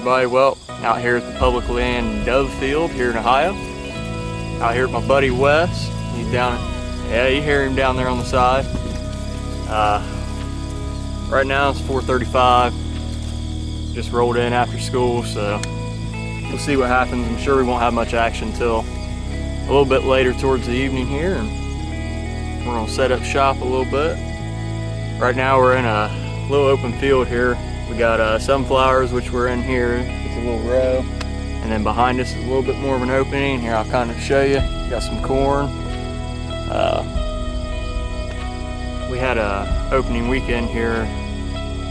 everybody. Well, out here at the public land dove field here in Ohio. Out here with my buddy Wes. He's down, yeah, you hear him down there on the side. Right now it's 4:35. Just rolled in after school, so we'll see what happens. I'm sure we won't have much action till a little bit later towards the evening here, and we're gonna set up shop a little bit. Right now we're in a little open field here. We got sunflowers, which we're in here. It's a little row. And then behind us is a little bit more of an opening. Here, I'll kind of show you. Got some corn. We had a opening weekend here,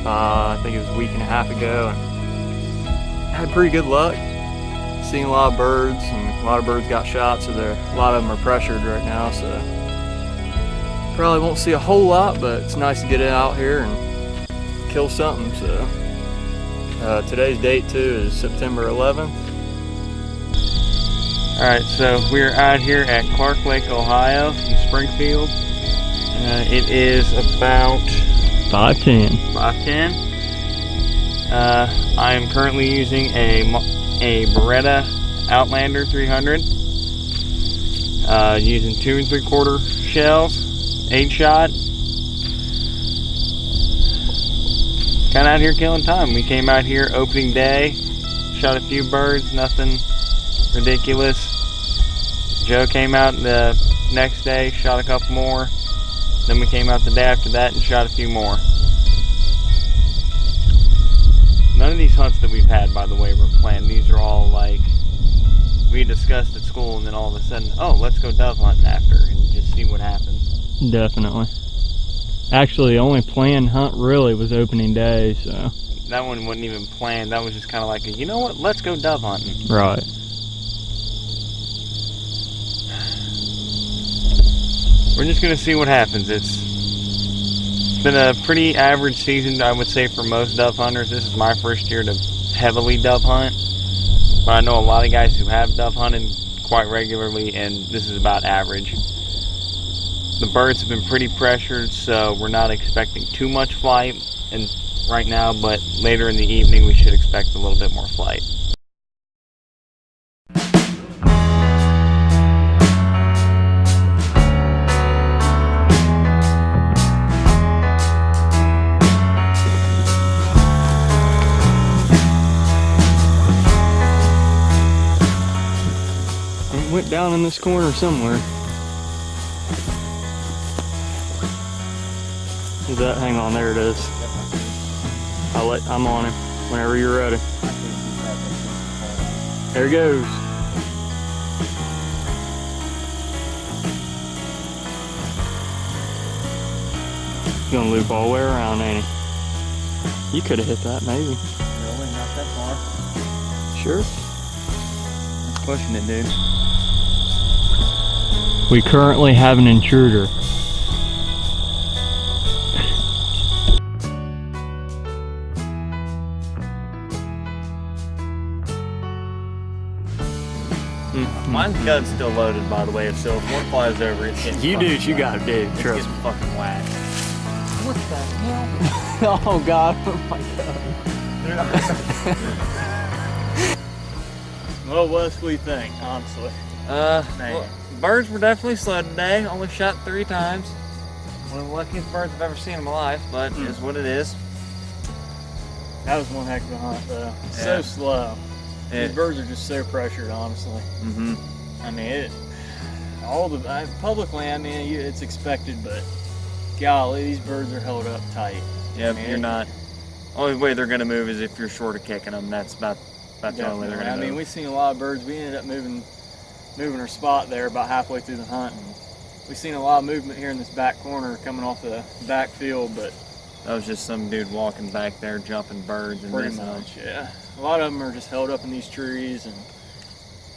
I think it was a week and a half ago, and had pretty good luck. Seen a lot of birds, and a lot of birds got shot, so a lot of them are pressured right now, so probably won't see a whole lot, but it's nice to get it out here and kill something. So today's date too is September 11th. Alright, so we're out here at Clark Lake, Ohio in Springfield. It is about 5:10. 5:10. I am currently using a Beretta Outlander 300. Using 2 3/4 shells, 8-shot. Kind of out here killing time. We came out here opening day, shot a few birds, nothing ridiculous. Joe came out the next day, shot a couple more. Then we came out the day after that and shot a few more. None of these hunts that we've had, by the way, were planned. These are all like we discussed at school, and then all of a sudden, oh, let's go dove hunting after and just see what happens. Definitely. Actually, the only planned hunt really was opening day, so. That one wasn't even planned. That was just kind of like, you know what, let's go dove hunting. Right. We're just going to see what happens. It's been a pretty average season, I would say, for most dove hunters. This is my first year to heavily dove hunt. But I know a lot of guys who have dove hunted quite regularly, and this is about average. The birds have been pretty pressured, so we're not expecting too much flight right now, but later in the evening we should expect a little bit more flight. It went down in this corner somewhere. Is that? Hang on, there it is. I'm on him whenever you're ready. There he goes. He's gonna loop all the way around, ain't he? You could have hit that, maybe. Really? Not that far? Sure. I'm pushing it, dude. We currently have an intruder. Mine's gun's still loaded, by the way, so if one flies over, it's getting You do what you gotta do, It's trust getting me. fucking whacked. What the hell? Oh God, oh my God. Well, Wes, what do you think, honestly? Well, birds were definitely slow today. Only shot 3 times. One of the luckiest birds I've ever seen in my life, but it is what it is. That was one heck of a hunt, though. Yeah. So slow. These birds are just so pressured, honestly. I mean, all the public land, man, it's expected, but golly, these birds are held up tight. Yeah, but you're not. Only way they're gonna move is if you're short of kicking them. That's about the only way they're gonna move. I mean, we've seen a lot of birds. We ended up moving our spot there about halfway through the hunt, and we've seen a lot of movement here in this back corner coming off the back field, but that was just some dude walking back there, jumping birds and pretty missing them. much, yeah. A lot of them are just held up in these trees, and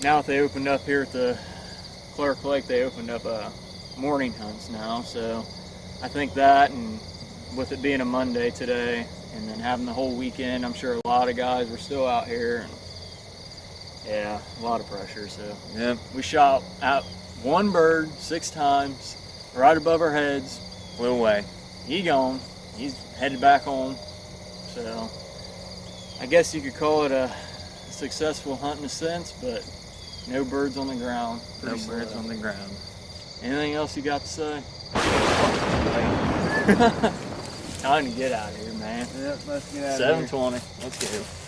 now that they opened up here at the Clark Lake, they opened up morning hunts now, so I think that, and with it being a Monday today, and then having the whole weekend, I'm sure a lot of guys were still out here, and yeah, a lot of pressure, so. Yeah. We shot out one bird 6 times, right above our heads. Flew away. He gone. He's headed back home, so I guess you could call it a successful hunt in a sense, but no birds on the ground. No Pretty birds slow. on the ground. Anything else you got to say? Time to get out of here, man. Yep, let's get out of here. 7:20. Let's go.